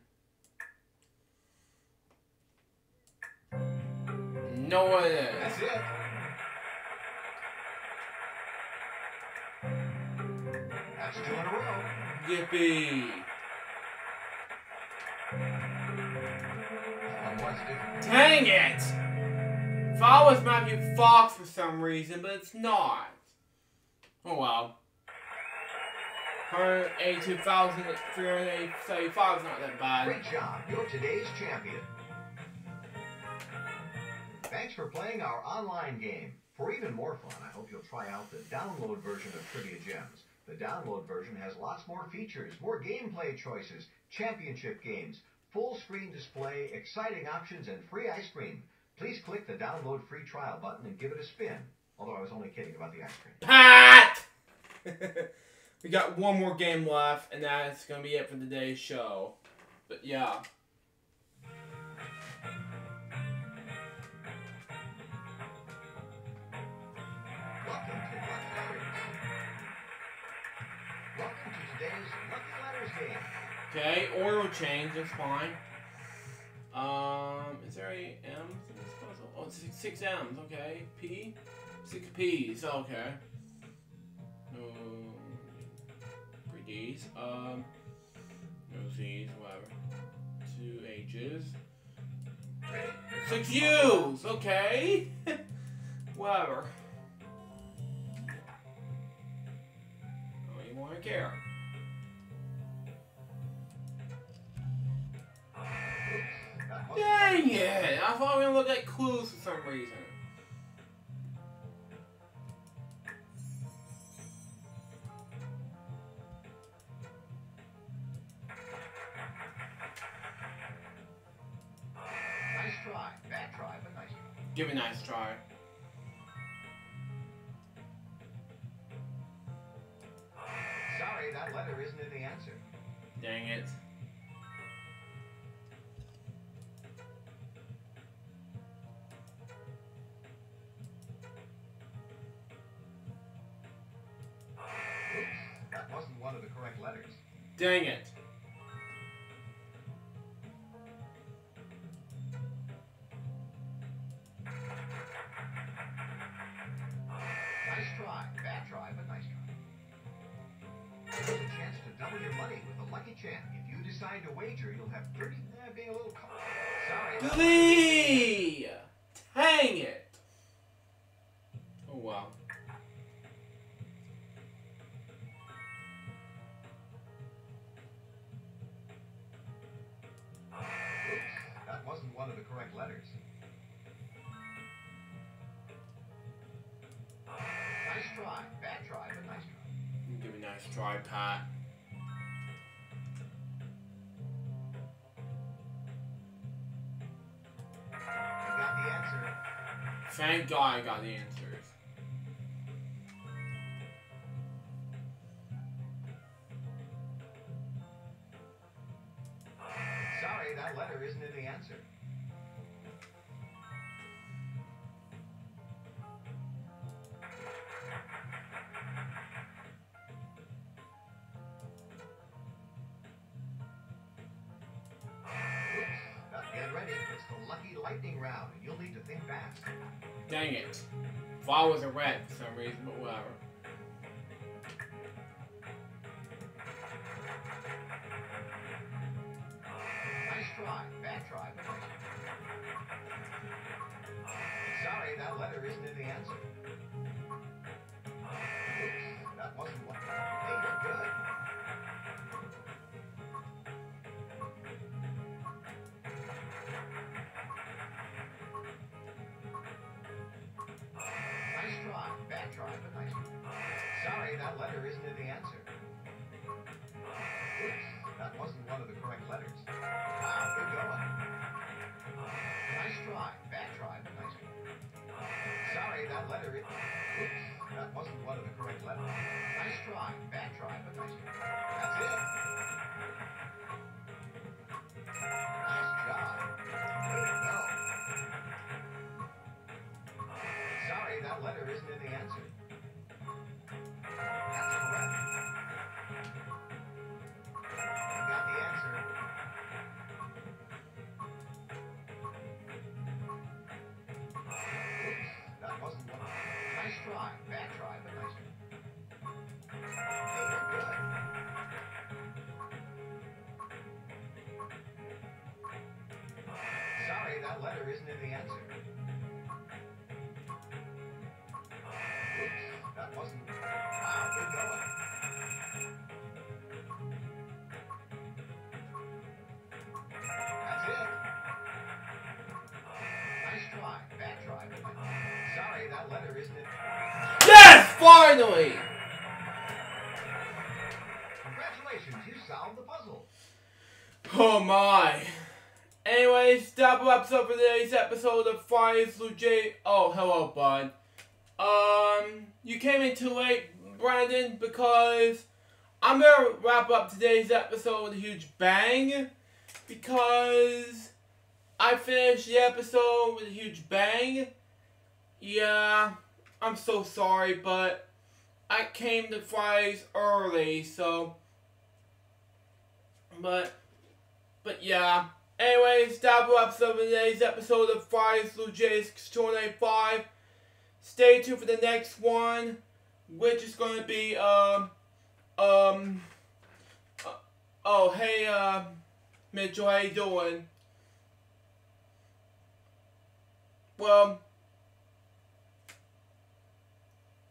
No one is. That's it. That's 2 in a row. Yippee! Dang it! If I was Matthew Fox for some reason, but it's not. Oh well. 182,375 is not that bad. Great job. You're today's champion. Thanks for playing our online game. For even more fun, I hope you'll try out the download version of Trivia Gems. The download version has lots more features, more gameplay choices, championship games, full screen display, exciting options, and free ice cream. Please click the download free trial button and give it a spin. Although I was only kidding about the ice cream. Pat! We got one more game left, and that's going to be it for today's show. But yeah. Welcome to Lucky Letters. Welcome to today's Lucky Letters game. Okay, order will change, that's fine. Is there any M's in this puzzle? Oh, it's six M's, okay. P? 6 P's, okay. No D's, no Z's, whatever. 2 H's. 6 U's, okay. Whatever. Don't even want to care. Dang it! I thought we were gonna look at clues for some reason. Nice try. Bad try, but nice try. Give it a nice try. Sorry, that letter isn't in the answer. Dang it. Oops, that wasn't one of the correct letters. Dang it. Nice try. Bad try, but nice try. There's a chance to double your money with a lucky champ. If you decide to wager, you'll have 30... being a little... Sorry. Glee! Dang it. Oh, wow. Oops, that wasn't one of the correct letters. Nice try. Bad try, but nice try. Give it a nice try, Pat. You got the answer. Thank God I got the answers. Sorry, that letter isn't in the answer. Get ready, it's the lucky lightning round, and you'll need to think fast. Dang it. If I was a red for some reason, but whatever. Nice try. Bad try, but nice try. Sorry, that letter isn't in the answer. Oops, that wasn't one. Hey, you're good. that letter isn't in the answer. Oops, that wasn't one of the correct letters. Wow, good going. Nice try. Bad try, but nice one. Sorry, that letter is... Oops, that wasn't one of the correct letters. Nice try. Bad try, but nice one. That's it. Nice job. Way to go. Sorry, that letter isn't in the answer. That's correct. You got the answer. Oops, that wasn't one. Nice try. Bad try, but nice one. Hey, you're good. Sorry, that letter isn't in the answer. Oops, that wasn't... Wow, good going. That's it. Nice try. Bad try, but nice. Sorry, that letter isn't in... Yes! Finally! Congratulations, you solved the puzzle. Oh my. Anyways, that wraps up for today's episode of Fires LukeJ. Oh, hello, bud. You came in too late, Brandon, because I'm gonna wrap up today's episode with a huge bang. Because I finished the episode with a huge bang. Yeah, I'm so sorry, but I came to Fridays early, so... But yeah. Anyways, that wraps up today's episode of Fridays LukeJ62895. Stay tuned for the next one, which is going to be, oh, hey, Mitchell, how you doing? Well,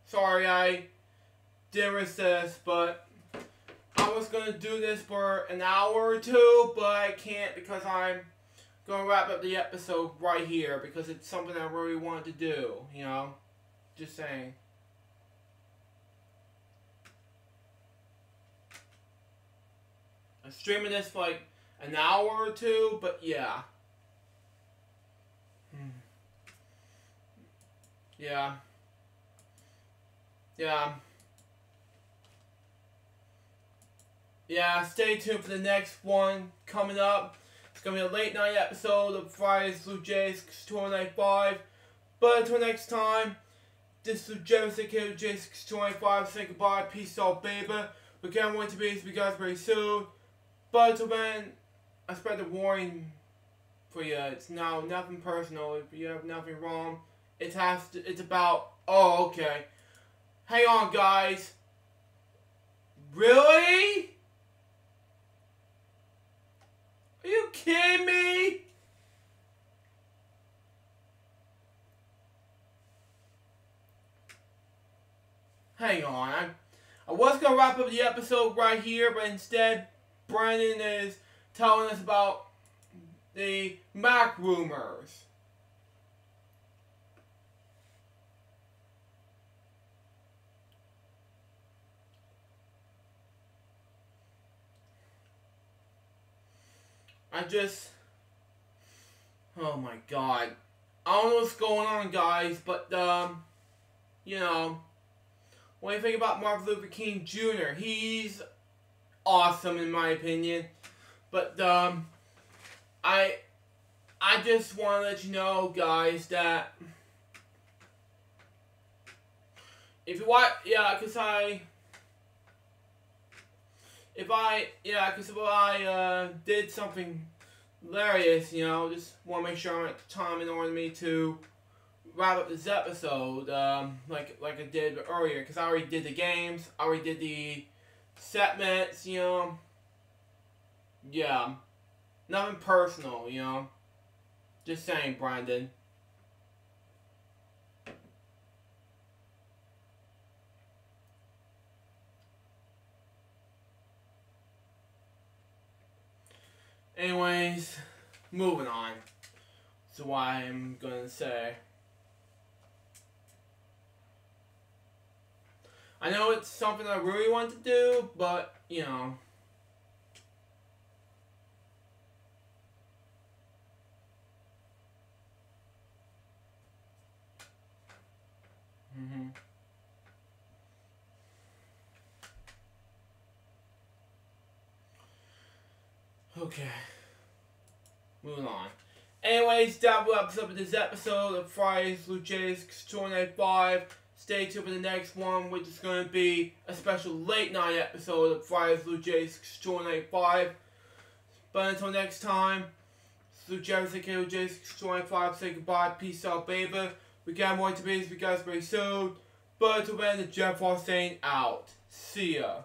sorry I didn't resist, but I was going to do this for an hour or two, but I can't because I'm going to wrap up the episode right here because it's something I really wanted to do, you know? Just saying. I'm streaming this for like an hour or two, but yeah. Yeah. Yeah. Yeah, stay tuned for the next one coming up. It's going to be a late night episode of Fridays LukeJ62895. But until next time, this is LukeJ62895 saying goodbye. Peace out, baby. We can't wait to be with you guys very soon. But until then, I spread the warning for you. It's now nothing personal. If you have nothing wrong, it's about... Oh, okay. Hang on, guys. Really? Are you kidding me? Hang on. I was going to wrap up the episode right here, but instead, Brandon is telling us about the Mac rumors. Oh my god. I don't know what's going on, guys, but, you know, what do you think about Martin Luther King Jr.? He's awesome, in my opinion, but, I just want to let you know, guys, that if you watch, if I did something hilarious, you know, just want to make sure I'm at the time in order for me to wrap up this episode, like I did earlier, because I already did the games, I already did the segments, you know, yeah, nothing personal, you know, just saying, Brandon. Anyways, moving on to what I'm gonna say. I know it's something I really want to do, but, you know. Okay. Moving on. Anyways, that wraps up this episode of Friday's LukeJ62895. Stay tuned for the next one, which is going to be a special late night episode of Friday's LukeJ62895. But until next time, LukeJ62895, say goodbye, peace out, baby. We got more to be, we guys very soon. But until then, the Jeff Ross saying out. See ya.